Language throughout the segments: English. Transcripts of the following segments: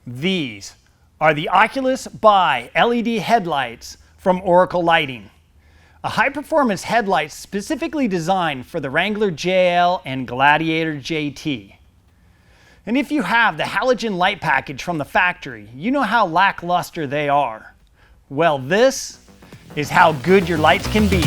These are the Oculus Bi-LED headlights from Oracle Lighting. A high-performance headlight specifically designed for the Wrangler JL and Gladiator JT. And if you have the halogen light package from the factory, you know how lackluster they are. Well, this is how good your lights can be.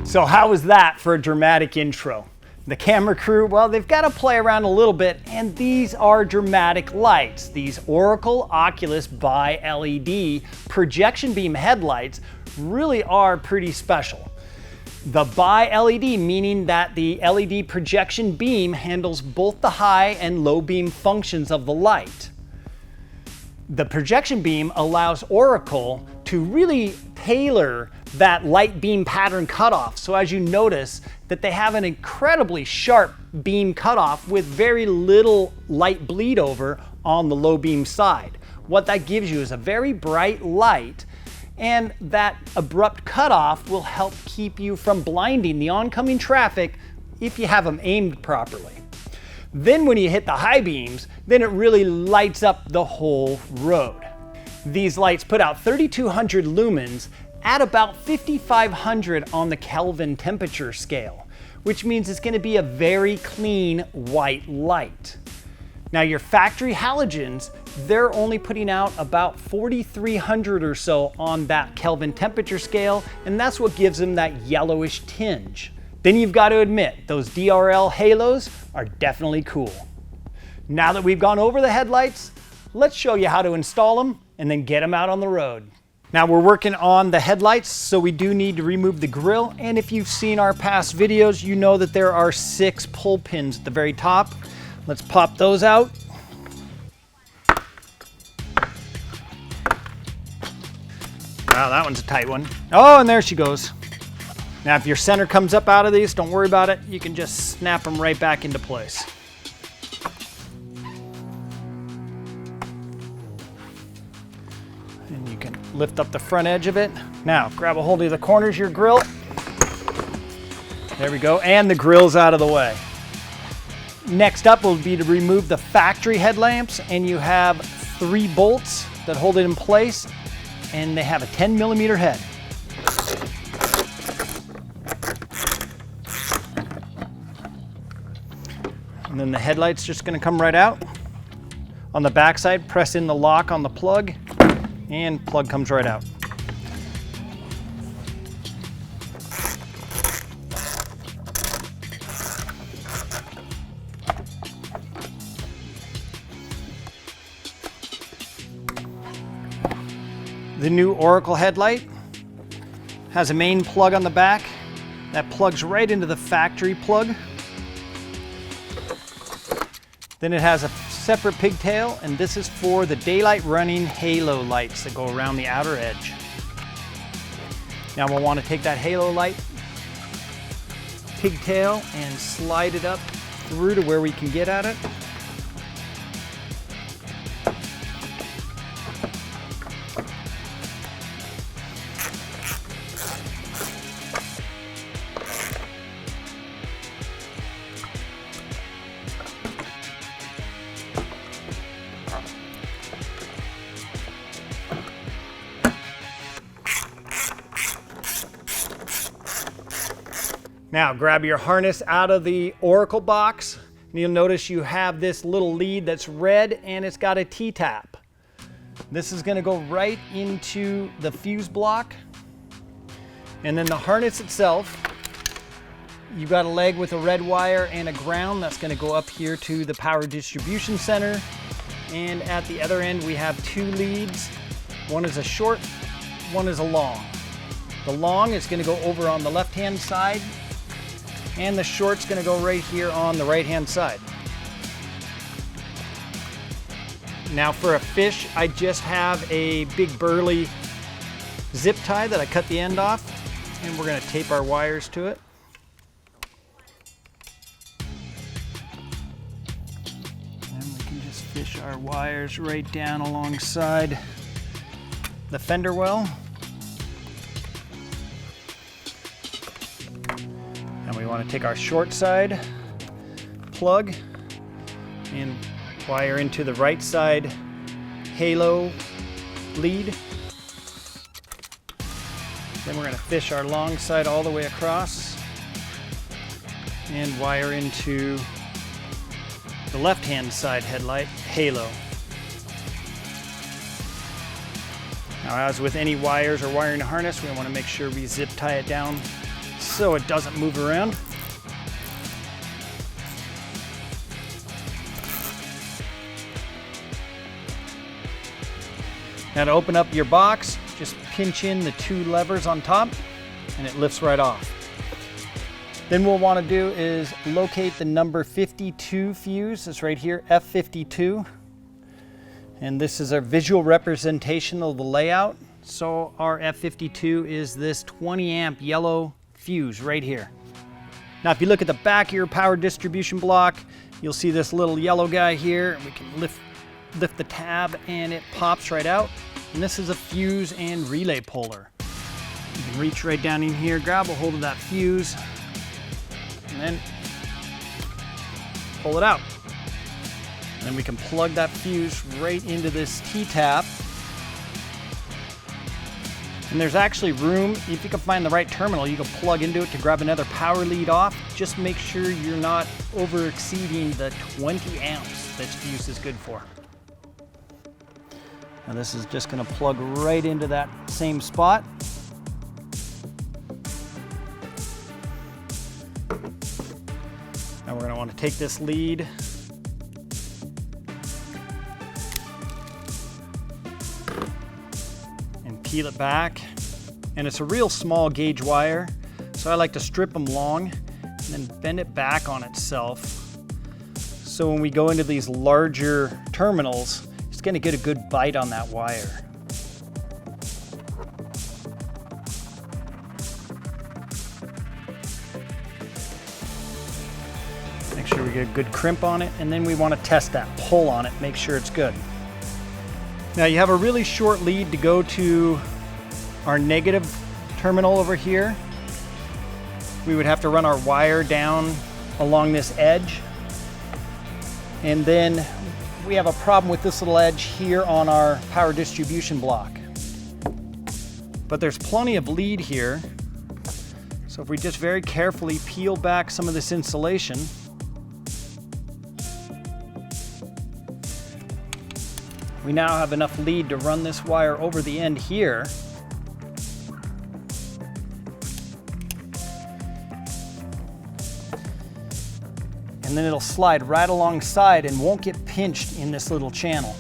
So how was that for a dramatic intro? The camera crew, well, they've got to play around a little bit, and these are dramatic lights. These Oracle Oculus Bi-LED projection beam headlights really are pretty special. The Bi-LED meaning that the LED projection beam handles both the high and low beam functions of the light. The projection beam allows Oracle to really tailor that light beam pattern cutoff. So as you notice that they have an incredibly sharp beam cutoff with very little light bleed over on the low beam side. What that gives you is a very bright light, and that abrupt cutoff will help keep you from blinding the oncoming traffic if you have them aimed properly. Then when you hit the high beams, then it really lights up the whole road. These lights put out 3,200 lumens at about 5,500 on the Kelvin temperature scale, which means it's going to be a very clean white light. Now your factory halogens, they're only putting out about 4,300 or so on that Kelvin temperature scale, and that's what gives them that yellowish tinge. Then you've got to admit, those DRL halos are definitely cool. Now that we've gone over the headlights, let's show you how to install them and then get them out on the road. Now we're working on the headlights, so we do need to remove the grill, and if you've seen our past videos, you know that there are 6 pull pins at the very top. Let's pop those out. Wow, that one's a tight one. Oh, and there she goes. Now if your center comes up out of these, don't worry about it. You can just snap them right back into place. And you can lift up the front edge of it. Now grab a hold of the corners of your grill. There we go, and the grill's out of the way. Next up will be to remove the factory headlamps, and you have 3 bolts that hold it in place, and they have a 10mm head. And then the headlight's just going to come right out. On the back side, press in the lock on the plug, and plug comes right out. The new Oracle headlight has a main plug on the back that plugs right into the factory plug. Then it has a separate pigtail, and this is for the daylight running halo lights that go around the outer edge. Now we'll want to take that halo light pigtail and slide it up through to where we can get at it. Now grab your harness out of the Oracle box, and you'll notice you have this little lead that's red, and it's got a T-tap. This is going to go right into the fuse block, and then the harness itself, you've got a leg with a red wire and a ground that's going to go up here to the power distribution center, and at the other end we have 2 leads. One is a short, one is a long. The long is going to go over on the left hand side, and the short's going to go right here on the right hand side. Now for a fish, I just have a big burly zip tie that I cut the end off. And we're going to tape our wires to it. And we can just fish our wires right down alongside the fender well. And we want to take our short side plug and wire into the right side halo lead. Then we're going to fish our long side all the way across and wire into the left-hand side headlight halo. Now, as with any wires or wiring harness, we want to make sure we zip tie it down so it doesn't move around. Now, to open up your box, just pinch in the 2 levers on top and it lifts right off. Then what we'll want to do is locate the number 52 fuse. It's right here, F52. And this is our visual representation of the layout. So our F52 is this 20 amp yellow fuse right here. Now, if you look at the back of your power distribution block, you'll see this little yellow guy here. We can lift the tab and it pops right out. And this is a fuse and relay puller. You can reach right down in here, grab a hold of that fuse, and then pull it out. And then we can plug that fuse right into this T-tap. And there's actually room, if you can find the right terminal, you can plug into it to grab another power lead off. Just make sure you're not over exceeding the 20 amps that fuse is good for. Now this is just going to plug right into that same spot. Now we're going to want to take this lead and peel it back. And it's a real small gauge wire, so I like to strip them long and then bend it back on itself. So when we go into these larger terminals, it's going to get a good bite on that wire. Make sure we get a good crimp on it, and then we want to test that pull on it, make sure it's good. Now you have a really short lead to go to our negative terminal over here. We would have to run our wire down along this edge, and then we have a problem with this little edge here on our power distribution block. But there's plenty of lead here. So if we just very carefully peel back some of this insulation, we now have enough lead to run this wire over the end here. And then it'll slide right alongside and won't get pinched in this little channel.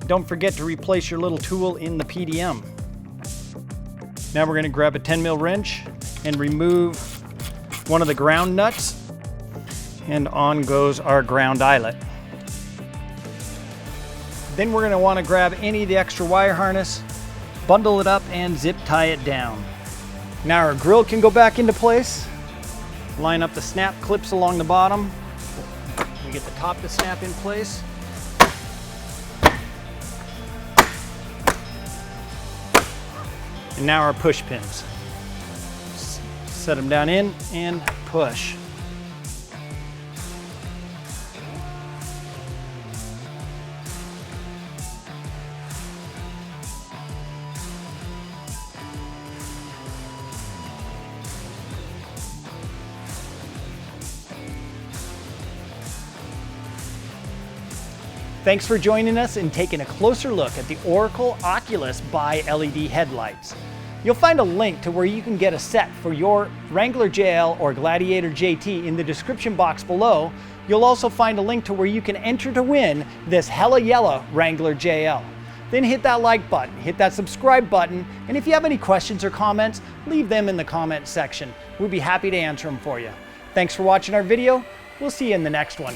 Don't forget to replace your little tool in the PDM. Now we're going to grab a 10mm wrench and remove one of the ground nuts, and on goes our ground eyelet. Then we're going to want to grab any of the extra wire harness, bundle it up and zip tie it down. Now our grill can go back into place. Line up the snap clips along the bottom. We get the top to snap in place. And now our push pins. Set them down in and push. Thanks for joining us and taking a closer look at the Oracle Oculus Bi-LED headlights. You'll find a link to where you can get a set for your Wrangler JL or Gladiator JT in the description box below. You'll also find a link to where you can enter to win this Hell-Yella Wrangler JL. Then hit that like button, hit that subscribe button, and if you have any questions or comments, leave them in the comment section. We'll be happy to answer them for you. Thanks for watching our video. We'll see you in the next one.